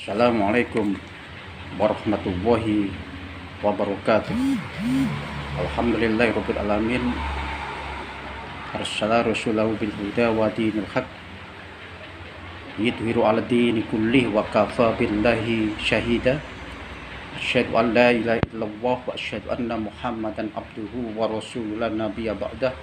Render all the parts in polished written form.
Assalamualaikum warahmatullahi wabarakatuh. Alhamdulillahirabbil alamin. Arsala rasulahu bil huda wa dinil haq yudhiru 'ala dini kullih wa kafa billahi syahida. Asyhadu an la ilaha illallah wa asyhadu anna Muhammadan abduhu wa rasuluhu la nabiyya ba'dah.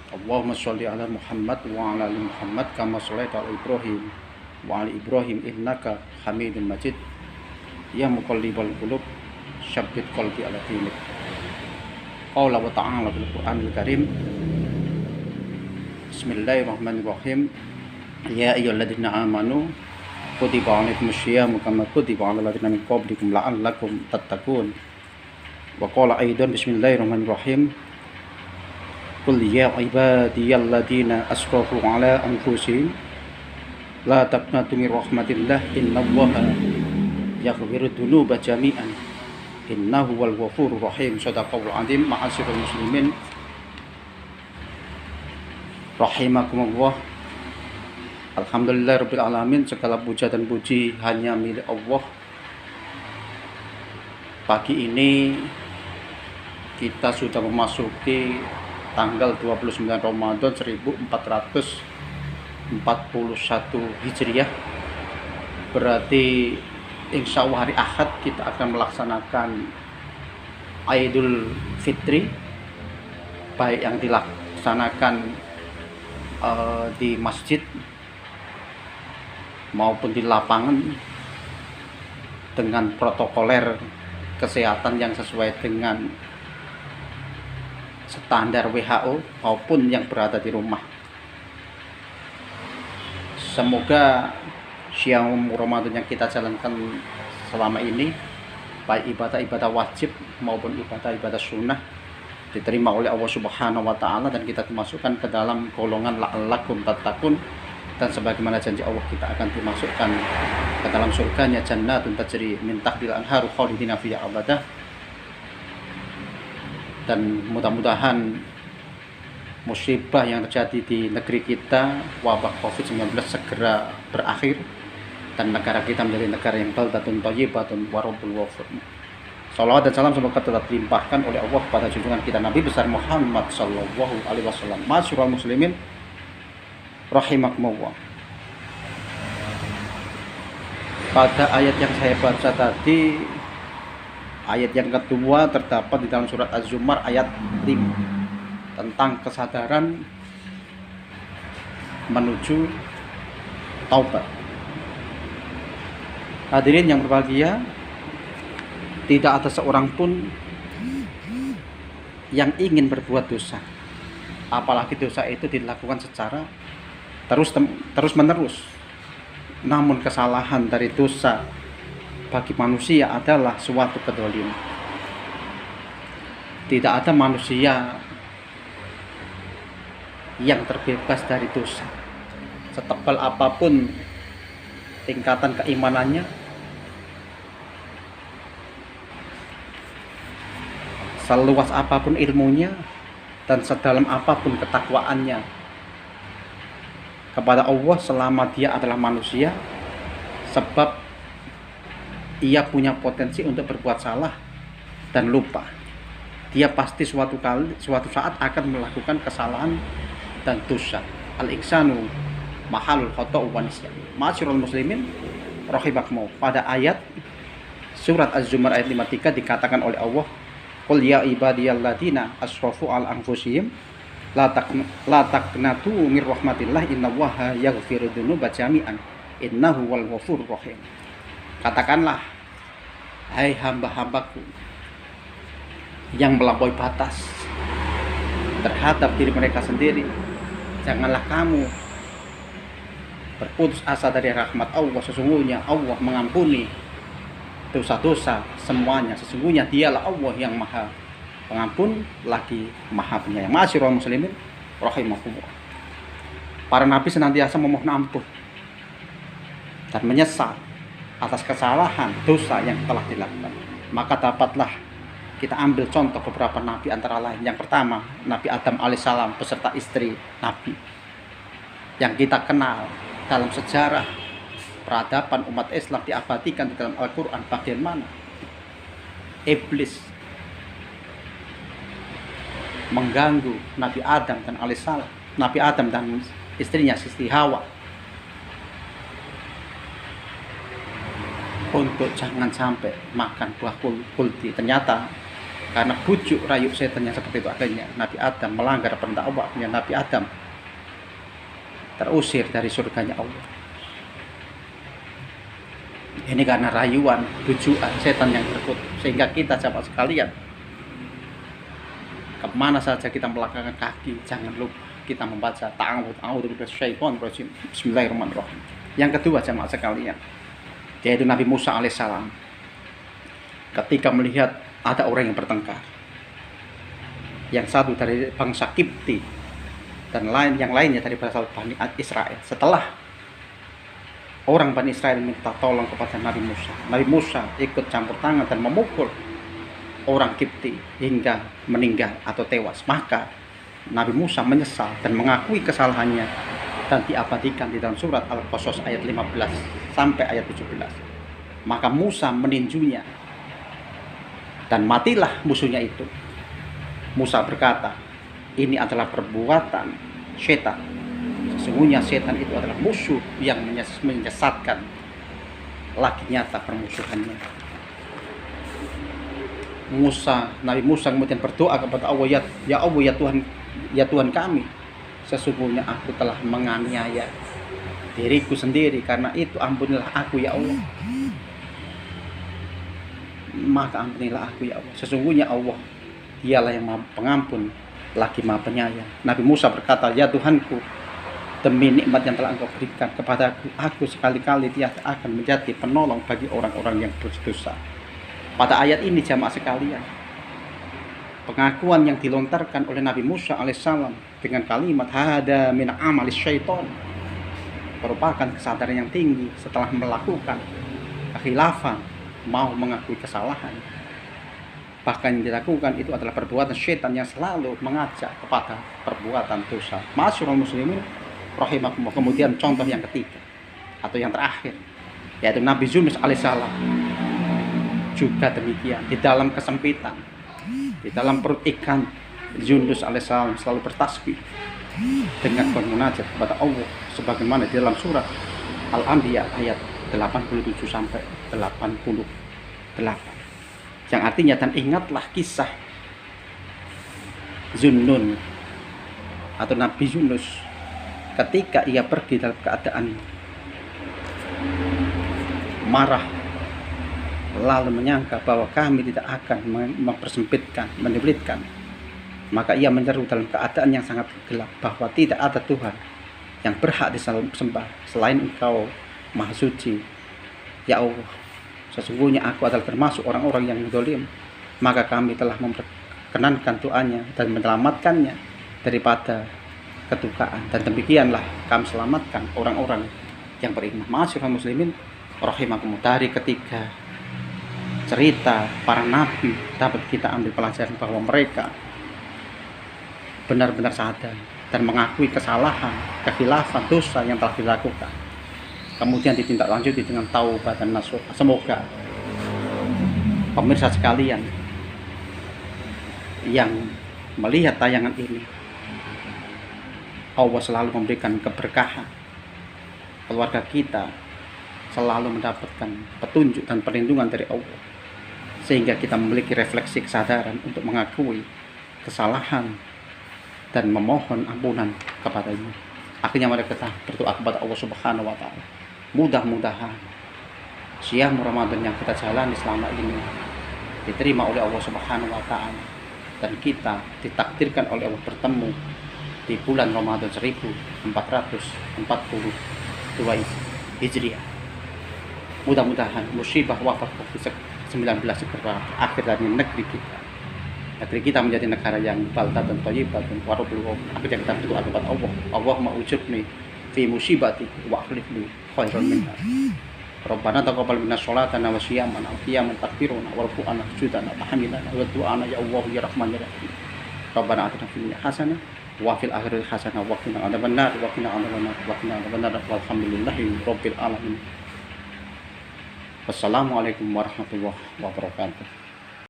Allahumma sholli ala Muhammad wa ala ali Muhammad kama shallaita ala Ibrahim wa ali Ibrahim innaka Hamidum Majid. Ya muqallibal qulub syabbit qalbi ala dinik. Qala wa ta'ala bil Qur'anil Karim. Bismillahirrahmanirrahim. Ya ayyuhalladzina amanu kutiba 'alaikumus syiyamu kama kutiba 'alal ladzina min qablikum la'allakum tattaqun. Wa qala aidan bismillahirrahmanirrahim. Qul ya ibadiyalladzina asrafu 'ala anfusihim la taqnatu min rahmatillah innallaha yaghfiru dzunuba jami'an innahu wal ghafurur rahim. Shadaqallahul azim. Ma'asyiral muslimin rahimakumullah. Alhamdulillahirabbil alamin. Segala puja dan puji hanya milik Allah. Pagi ini kita sudah memasuki tanggal 29 Ramadan 1441 Hijriah. Berarti insya Allah hari Ahad kita akan melaksanakan Idul Fitri, baik yang dilaksanakan di masjid maupun di lapangan dengan protokoler kesehatan yang sesuai dengan standar WHO maupun yang berada di rumah. Semoga siang Ramadan yang kita jalankan selama ini, baik ibadah-ibadah wajib maupun ibadah-ibadah sunnah, diterima oleh Allah Subhanahu wa Ta'ala, dan kita dimasukkan ke dalam golongan la'allakum tattaqun, dan sebagaimana janji Allah kita akan dimasukkan ke dalam surganya jannatun tajri min tahtil anharu khalidina fiha abadah. Dan mudah-mudahan musibah yang terjadi di negeri kita, wabah COVID-19, segera berakhir dan negara kita menjadi negara yang baldatun thayyibatun wa rabbul ghafur. Salawat dan salam semoga tetap dilimpahkan oleh Allah kepada junjungan kita Nabi besar Muhammad sallallahu alaihi wasallam. Ma'asyiral muslimin rahimakumullah. Pada ayat yang saya baca tadi, ayat yang kedua terdapat di dalam surat Az-Zumar ayat 5 tentang kesadaran menuju taubat. Hadirin yang berbahagia, tidak ada seorang pun yang ingin berbuat dosa, apalagi dosa itu dilakukan secara terus menerus. Namun kesalahan dari dosa bagi manusia adalah suatu kedzaliman. Tidak ada manusia yang terbebas dari dosa. Setebal apapun tingkatan keimanannya, seluas apapun ilmunya, dan sedalam apapun ketakwaannya kepada Allah, selama dia adalah manusia, sebab ia punya potensi untuk berbuat salah dan lupa. Dia pasti suatu saat akan melakukan kesalahan dan dosa. Al-ihsanu mahalul khata'u wa nisyan. Ma'asyiral muslimin rahimakumullah. Pada ayat surat Az-Zumar ayat 53 dikatakan oleh Allah, qul ya ibadiyalladzina asrafu ala anfusihim la taqnatu mir rahmatillah innallaha yaghfiru dzunuba jami'an innahu wal ghafurur rahim. Katakanlah, hai hamba-hambaku yang melampaui batas terhadap diri mereka sendiri, janganlah kamu berputus asa dari rahmat Allah. Sesungguhnya Allah mengampuni dosa-dosa semuanya. Sesungguhnya dialah Allah yang maha pengampun lagi maha penyayang. Ma'asyiral muslimin rahimakumullah. Para nabi senantiasa memohon ampun dan menyesal atas kesalahan dosa yang telah dilakukan. Maka dapatlah kita ambil contoh beberapa nabi, antara lain yang pertama Nabi Adam alaihissalam beserta istri Nabi yang kita kenal dalam sejarah peradaban umat Islam diabadikan di dalam Al-Quran, bagaimana iblis mengganggu Nabi Adam dan alaihissalam, Nabi Adam dan istrinya Siti Hawa, untuk jangan sampai makan buah kulti. Ternyata karena bujuk rayu setan yang seperti itu adanya, Nabi Adam melanggar perintah Allah, Nabi Adam terusir dari surganya Allah. Ini karena rayuan, bujukan setan yang terkutuk. Sehingga kita jamaah sekalian, kemana saja kita melangkahkan kaki, jangan lupa kita membaca ta'awudzu bisyaitonir rajim, bismillahirrahmanirrahim. Yang kedua jamaah sekalian, yaitu Nabi Musa alaihissalam ketika melihat ada orang yang bertengkar, yang satu dari bangsa Kipti dan yang lainnya dari berasal Bani Israel. Setelah orang Bani Israel minta tolong kepada Nabi Musa ikut campur tangan dan memukul orang Kipti hingga meninggal atau tewas. Maka Nabi Musa menyesal dan mengakui kesalahannya, dan diabadikan di dalam surat Al-Qasas ayat 15 sampai ayat 17. Maka Musa meninjunya dan matilah musuhnya itu. Musa berkata, ini adalah perbuatan setan. Sesungguhnya setan itu adalah musuh yang menyesatkan, lagi nyata permusuhannya. Nabi Musa kemudian berdoa kepada Allah, ya Allah, ya Tuhan kami, sesungguhnya aku telah menganiaya diriku sendiri, karena itu ampunilah aku ya Allah. Maka ampunilah aku ya Allah, sesungguhnya Allah dialah yang Maha Pengampun lagi Maha Penyayang. Nabi Musa berkata, ya Tuhanku, demi nikmat yang telah Engkau berikan kepada aku sekali-kali tidak akan menjadi penolong bagi orang-orang yang berdosa. Pada ayat ini jamaah sekalian, pengakuan yang dilontarkan oleh Nabi Musa alaihissalam dengan kalimat hada min amalis syaiton merupakan kesadaran yang tinggi setelah melakukan kekhilafan, mau mengakui kesalahan. Bahkan yang dilakukan itu adalah perbuatan syaitan yang selalu mengajak kepada perbuatan dosa. Ma'asyiral muslimin rahimakumullah. Kemudian contoh yang ketiga atau yang terakhir, yaitu Nabi Yunus alaihissalam juga demikian. Di dalam kesempitan, di dalam perut ikan, Yunus alaihissalam selalu bertasbih dengan bermunajat kepada Allah, sebagaimana di dalam surat Al-Anbiya ayat 87 sampai 88, yang artinya, dan ingatlah kisah Zunnun atau Nabi Yunus ketika ia pergi dalam keadaan marah, lalu menyangka bahwa kami tidak akan mempersempitkan, menyulitkan. Maka ia menyeru dalam keadaan yang sangat gelap bahwa tidak ada Tuhan yang berhak disembah selain Engkau Maha Suci. Ya Allah, sesungguhnya aku adalah termasuk orang-orang yang zalim. Maka kami telah memperkenankan doanya dan menyelamatkannya daripada kedukaan, dan demikianlah kami selamatkan orang-orang yang beriman. Ma'asyiral muslimin rahimakumullah, dari ketiga cerita para nabi dapat kita ambil pelajaran bahwa mereka benar-benar sadar dan mengakui kesalahan, kekhilafan, dosa yang telah dilakukan, kemudian ditindaklanjuti dengan taubat dan nasuh. Semoga pemirsa sekalian yang melihat tayangan ini, Allah selalu memberikan keberkahan, keluarga kita selalu mendapatkan petunjuk dan perlindungan dari Allah, sehingga kita memiliki refleksi kesadaran untuk mengakui kesalahan dan memohon ampunan kepadanya. Akhirnya mari kita berdoa kepada Allah Subhanahu wa Ta'ala. Mudah-mudahan siang Ramadan yang kita jalani selama ini diterima oleh Allah Subhanahu wa Ta'ala, dan kita ditakdirkan oleh Allah bertemu di bulan Ramadan 1442 Hijriah. Mudah-mudahan musibah wabah COVID-19 segera berakhir dari negeri kita. Negeri kita menjadi negara yang baldatun thayyibatun wa rabbul ghafur. Akhirnya kita berdoa kepada Allah, Allahumma ujurni fi musibati wa akhlif li khairan minha. Rabbana taqabbal minna sholatana wa siyamana wa qiyaman takbiruna wa ruku'ana sujudana wa hamidana wa du'ana ya Allah ya Rahman ya Rahim. Rabbana atina fid dunya hasanah wa fil akhirati hasanah wa qina adzabannar wa qina adzabannar wa qina adzabannar walhamdulillahi rabbil alamin. Wassalamualaikum warahmatullahi wabarakatuh.